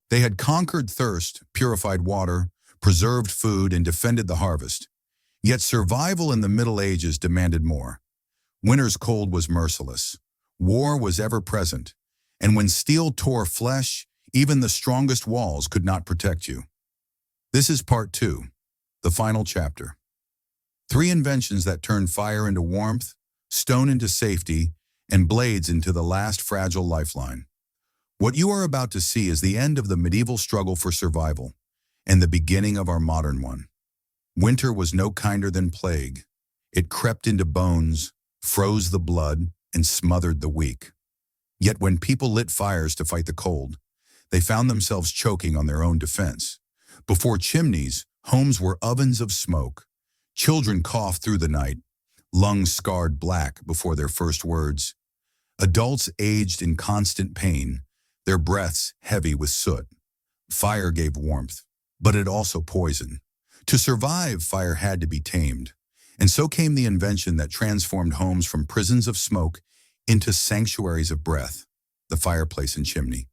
They had conquered thirst, purified water, preserved food, and defended the harvest. Yet survival in the Middle Ages demanded more. Winter's cold was merciless. War was ever present. And when steel tore flesh, even the strongest walls could not protect you. This is part 2, the final chapter. 3 inventions that turned fire into warmth, stone into safety, and blades into the last fragile lifeline. What you are about to see is the end of the medieval struggle for survival and the beginning of our modern one. Winter was no kinder than plague. It crept into bones, froze the blood, and smothered the weak. Yet when people lit fires to fight the cold, they found themselves choking on their own defense. Before chimneys, homes were ovens of smoke. Children coughed through the night, lungs scarred black before their first words. Adults aged in constant pain, their breaths heavy with soot. Fire gave warmth, but it also poisoned. To survive, fire had to be tamed. And so came the invention that transformed homes from prisons of smoke into sanctuaries of breath, the fireplace and chimney.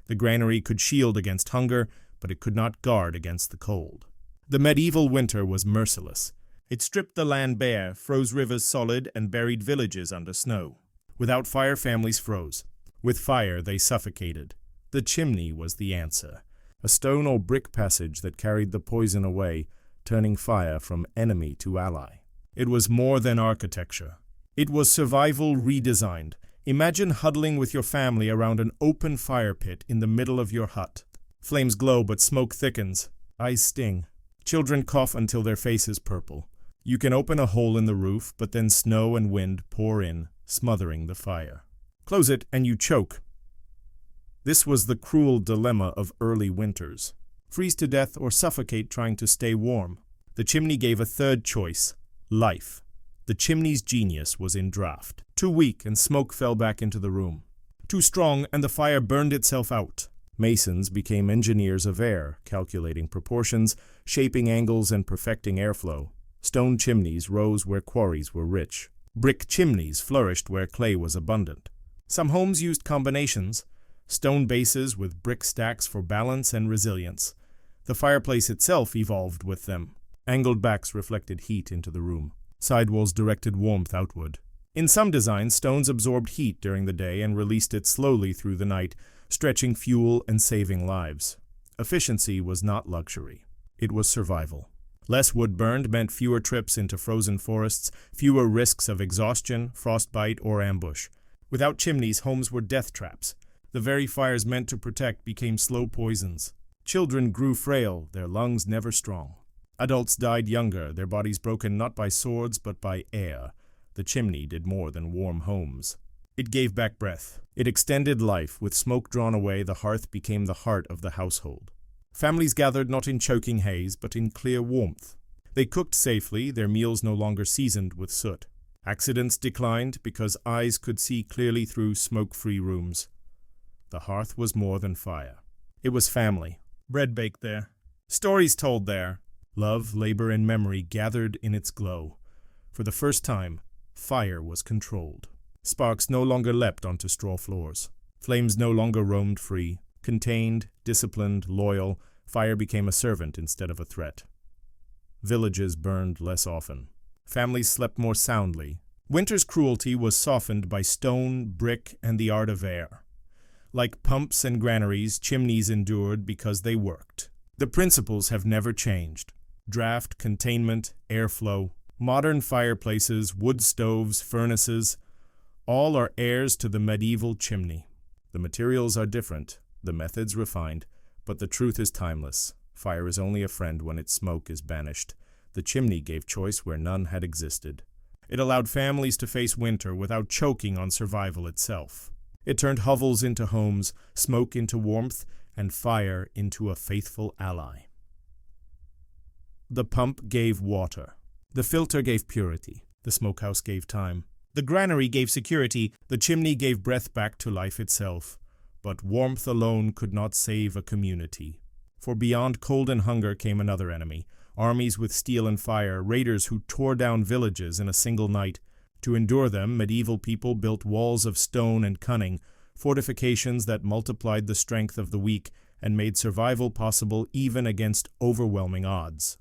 The granary could shield against hunger, but it could not guard against the cold. The medieval winter was merciless. It stripped the land bare, froze rivers solid, and buried villages under snow. Without fire, families froze. With fire, they suffocated. The chimney was the answer, a stone or brick passage that carried the poison away, turning fire from enemy to ally. It was more than architecture. It was survival redesigned. Imagine huddling with your family around an open fire pit in the middle of your hut. Flames glow, but smoke thickens. Eyes sting. Children cough until their face is purple. You can open a hole in the roof, but then snow and wind pour in, smothering the fire. Close it and you choke. This was the cruel dilemma of early winters. Freeze to death or suffocate trying to stay warm. The chimney gave a third choice: life. The chimney's genius was in draft. Too weak and smoke fell back into the room. Too strong and the fire burned itself out. Masons became engineers of air, calculating proportions, shaping angles, and perfecting airflow. Stone chimneys rose where quarries were rich. Brick chimneys flourished where clay was abundant. Some homes used combinations: stone bases with brick stacks for balance and resilience. The fireplace itself evolved with them. Angled backs reflected heat into the room. Sidewalls directed warmth outward. In some designs, stones absorbed heat during the day and released it slowly through the night, stretching fuel and saving lives. Efficiency was not luxury. It was survival. Less wood burned meant fewer trips into frozen forests, fewer risks of exhaustion, frostbite, or ambush. Without chimneys, homes were death traps. The very fires meant to protect became slow poisons. Children grew frail, their lungs never strong. Adults died younger, their bodies broken not by swords but by air. The chimney did more than warm homes. It gave back breath. It extended life. With smoke drawn away, the hearth became the heart of the household. Families gathered not in choking haze, but in clear warmth. They cooked safely, their meals no longer seasoned with soot. Accidents declined because eyes could see clearly through smoke-free rooms. The hearth was more than fire. It was family. Bread baked there. Stories told there. Love, labor, and memory gathered in its glow. For the first time, fire was controlled. Sparks no longer leapt onto straw floors. Flames no longer roamed free. Contained, disciplined, loyal, fire became a servant instead of a threat. Villages burned less often. Families slept more soundly. Winter's cruelty was softened by stone, brick, and the art of air. Like pumps and granaries, chimneys endured because they worked. The principles have never changed. Draft, containment, airflow, modern fireplaces, wood stoves, furnaces, all are heirs to the medieval chimney. The materials are different, the methods refined, but the truth is timeless. Fire is only a friend when its smoke is banished. The chimney gave choice where none had existed. It allowed families to face winter without choking on survival itself. It turned hovels into homes, smoke into warmth, and fire into a faithful ally. The pump gave water. The filter gave purity. The smokehouse gave time. The granary gave security. The chimney gave breath back to life itself. But warmth alone could not save a community. For beyond cold and hunger came another enemy. Armies with steel and fire, raiders who tore down villages in a single night. To endure them, medieval people built walls of stone and cunning, fortifications that multiplied the strength of the weak and made survival possible even against overwhelming odds.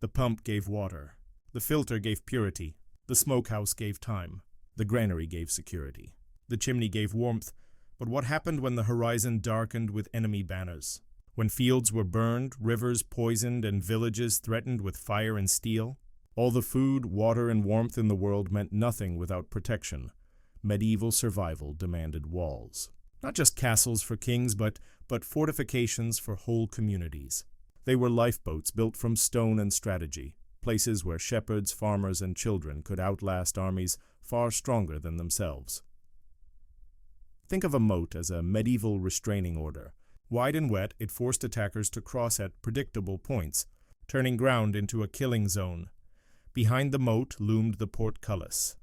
The pump gave water. The filter gave purity. The smokehouse gave time. The granary gave security. The chimney gave warmth. But what happened when the horizon darkened with enemy banners? When fields were burned, rivers poisoned, and villages threatened with fire and steel? All the food, water, and warmth in the world meant nothing without protection. Medieval survival demanded walls. Not just castles for kings, but fortifications for whole communities. They were lifeboats built from stone and strategy, places where shepherds, farmers, and children could outlast armies far stronger than themselves. Think of a moat as a medieval restraining order. Wide and wet, it forced attackers to cross at predictable points, turning ground into a killing zone. Behind the moat loomed the portcullis,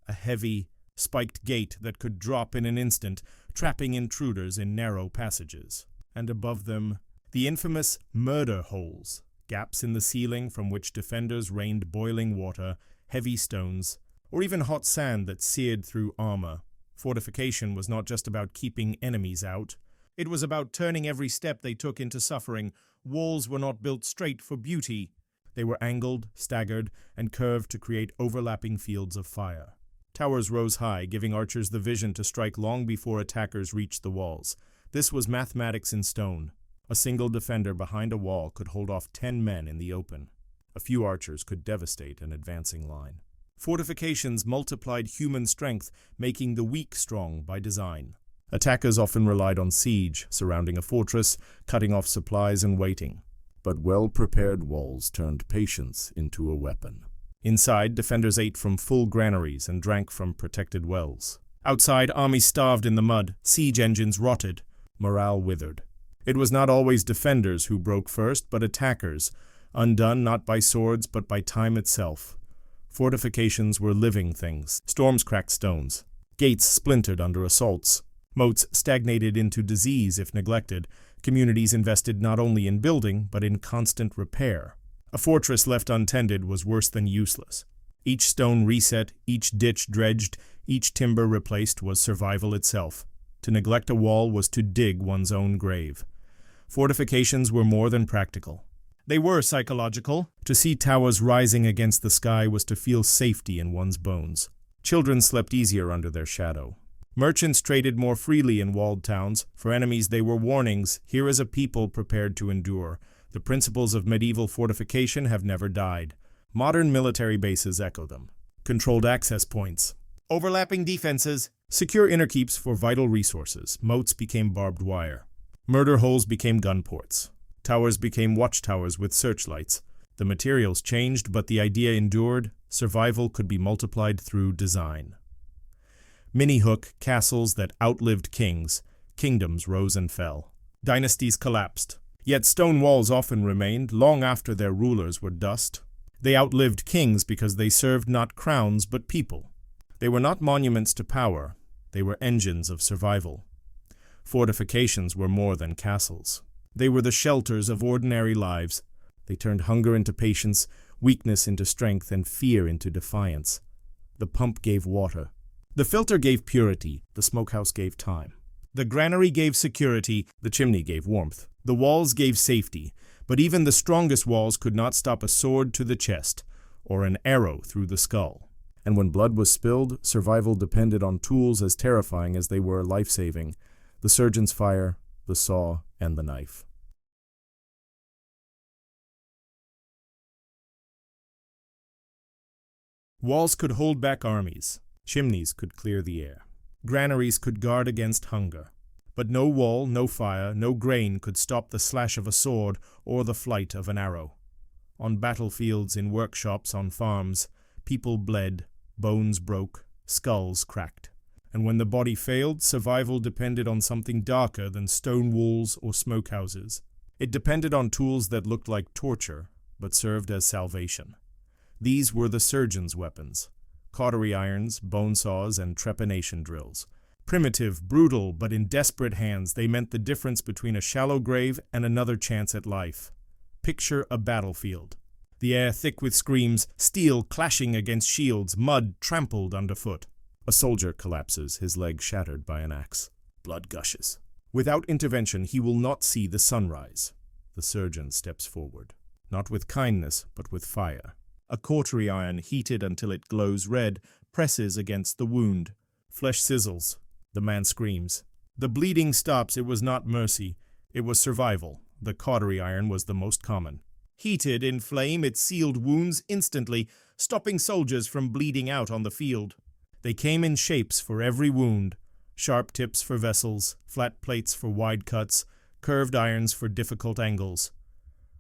a heavy, spiked gate that could drop in an instant, trapping intruders in narrow passages. And above them, the infamous murder holes, gaps in the ceiling from which defenders rained boiling water, heavy stones, or even hot sand that seared through armor. Fortification was not just about keeping enemies out. It was about turning every step they took into suffering. Walls were not built straight for beauty. They were angled, staggered, and curved to create overlapping fields of fire. Towers rose high, giving archers the vision to strike long before attackers reached the walls. This was mathematics in stone. A single defender behind a wall could hold off 10 men in the open. A few archers could devastate an advancing line. Fortifications multiplied human strength, making the weak strong by design. Attackers often relied on siege, surrounding a fortress, cutting off supplies and waiting. But well-prepared walls turned patience into a weapon. Inside, defenders ate from full granaries and drank from protected wells. Outside, armies starved in the mud, siege engines rotted, morale withered. It was not always defenders who broke first, but attackers, undone not by swords but by time itself. Fortifications were living things. Storms cracked stones. Gates splintered under assaults. Moats stagnated into disease if neglected. Communities invested not only in building, but in constant repair. A fortress left untended was worse than useless. Each stone reset, each ditch dredged, each timber replaced was survival itself. To neglect a wall was to dig one's own grave. Fortifications were more than practical. They were psychological. To see towers rising against the sky was to feel safety in one's bones. Children slept easier under their shadow. Merchants traded more freely in walled towns. For enemies they were warnings. Here is a people prepared to endure. The principles of medieval fortification have never died. Modern military bases echo them. Controlled access points. Overlapping defenses. Secure inner keeps for vital resources. Moats became barbed wire. Murder holes became gun ports. Towers became watchtowers with searchlights. The materials changed, but the idea endured. Survival could be multiplied through design. Mini-hook castles that outlived kings. Kingdoms rose and fell. Dynasties collapsed. Yet stone walls often remained, long after their rulers were dust. They outlived kings because they served not crowns but people. They were not monuments to power. They were engines of survival. Fortifications were more than castles. They were the shelters of ordinary lives. They turned hunger into patience, weakness into strength, and fear into defiance. The pump gave water. The filter gave purity. The smokehouse gave time. The granary gave security. The chimney gave warmth. The walls gave safety. But even the strongest walls could not stop a sword to the chest or an arrow through the skull. And when blood was spilled, survival depended on tools as terrifying as they were life-saving. The surgeon's fire, the saw, and the knife. Walls could hold back armies. Chimneys could clear the air. Granaries could guard against hunger. But no wall, no fire, no grain could stop the slash of a sword or the flight of an arrow. On battlefields, in workshops, on farms, people bled, bones broke, skulls cracked. And when the body failed, survival depended on something darker than stone walls or smokehouses. It depended on tools that looked like torture, but served as salvation. These were the surgeon's weapons: cautery irons, bone saws, and trepanation drills. Primitive, brutal, but in desperate hands, they meant the difference between a shallow grave and another chance at life. Picture a battlefield. the air thick with screams, steel clashing against shields, mud trampled underfoot. A soldier collapses, his leg shattered by an axe. Blood gushes. Without intervention, he will not see the sunrise. The surgeon steps forward, not with kindness, but with fire. A cautery iron, heated until it glows red, presses against the wound. Flesh sizzles. The man screams. The bleeding stops. It was not mercy. It was survival. The cautery iron was the most common. Heated in flame, it sealed wounds instantly, stopping soldiers from bleeding out on the field. They came in shapes for every wound. Sharp tips for vessels, flat plates for wide cuts, curved irons for difficult angles.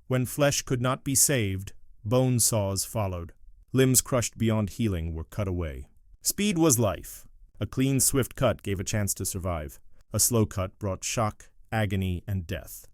When flesh could not be saved, bone saws followed. Limbs crushed beyond healing were cut away. Speed was life. A clean, swift cut gave a chance to survive. A slow cut brought shock, agony, and death.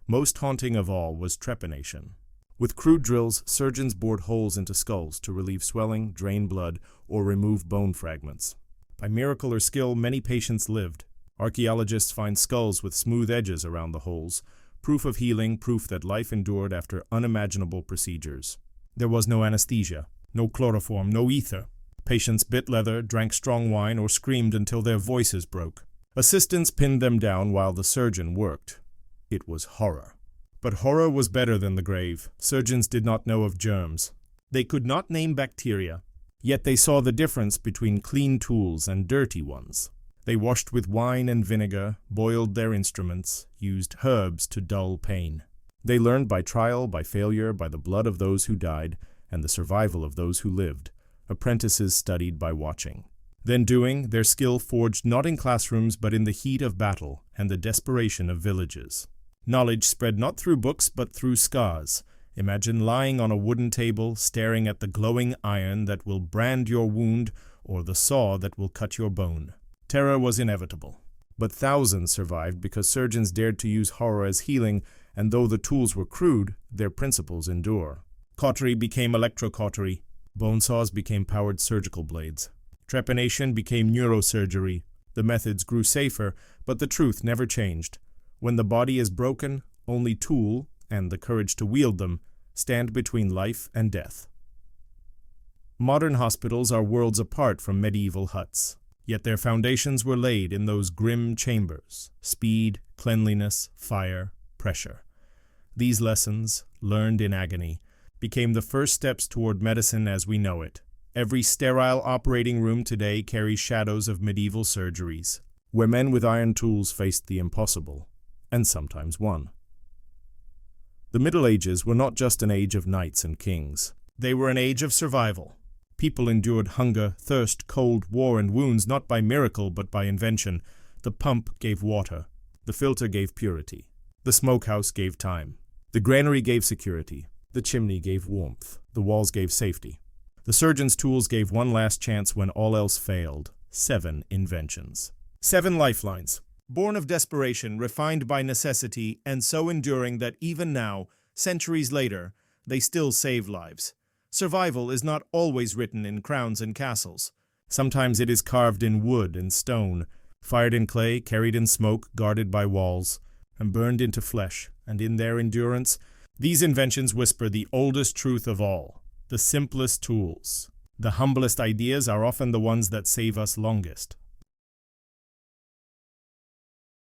Most haunting of all was trepanation. With crude drills, surgeons bored holes into skulls to relieve swelling, drain blood, or remove bone fragments. By miracle or skill, many patients lived. Archaeologists find skulls with smooth edges around the holes, proof of healing, proof that life endured after unimaginable procedures. There was no anesthesia, no chloroform, no ether. Patients bit leather, drank strong wine, or screamed until their voices broke. Assistants pinned them down while the surgeon worked. It was horror. But horror was better than the grave. Surgeons did not know of germs. They could not name bacteria. Yet they saw the difference between clean tools and dirty ones. They washed with wine and vinegar, boiled their instruments, used herbs to dull pain. They learned by trial, by failure, by the blood of those who died, and the survival of those who lived. Apprentices studied by watching. Then doing, their skill forged not in classrooms but in the heat of battle and the desperation of villages. Knowledge spread not through books but through scars. Imagine lying on a wooden table, staring at the glowing iron that will brand your wound or the saw that will cut your bone. Terror was inevitable. But thousands survived because surgeons dared to use horror as healing, and though the tools were crude, their principles endure. Cautery became electrocautery. Bone saws became powered surgical blades. Trepanation became neurosurgery. The methods grew safer, but the truth never changed. When the body is broken, only tool, and the courage to wield them, stand between life and death. Modern hospitals are worlds apart from medieval huts, yet their foundations were laid in those grim chambers: speed, cleanliness, fire, pressure. These lessons, learned in agony, became the first steps toward medicine as we know it. Every sterile operating room today carries shadows of medieval surgeries, where men with iron tools faced the impossible, and sometimes won. The Middle Ages were not just an age of knights and kings. They were an age of survival. People endured hunger, thirst, cold, war, and wounds not by miracle but by invention. The pump gave water. The filter gave purity. The smokehouse gave time. The granary gave security. The chimney gave warmth. The walls gave safety. The surgeon's tools gave one last chance when all else failed. 7 inventions. 7 lifelines. Born of desperation, refined by necessity, and so enduring that even now, centuries later, they still save lives. Survival is not always written in crowns and castles. Sometimes it is carved in wood and stone, fired in clay, carried in smoke, guarded by walls, and burned into flesh. And in their endurance, these inventions whisper the oldest truth of all: the simplest tools. The humblest ideas are often the ones that save us longest.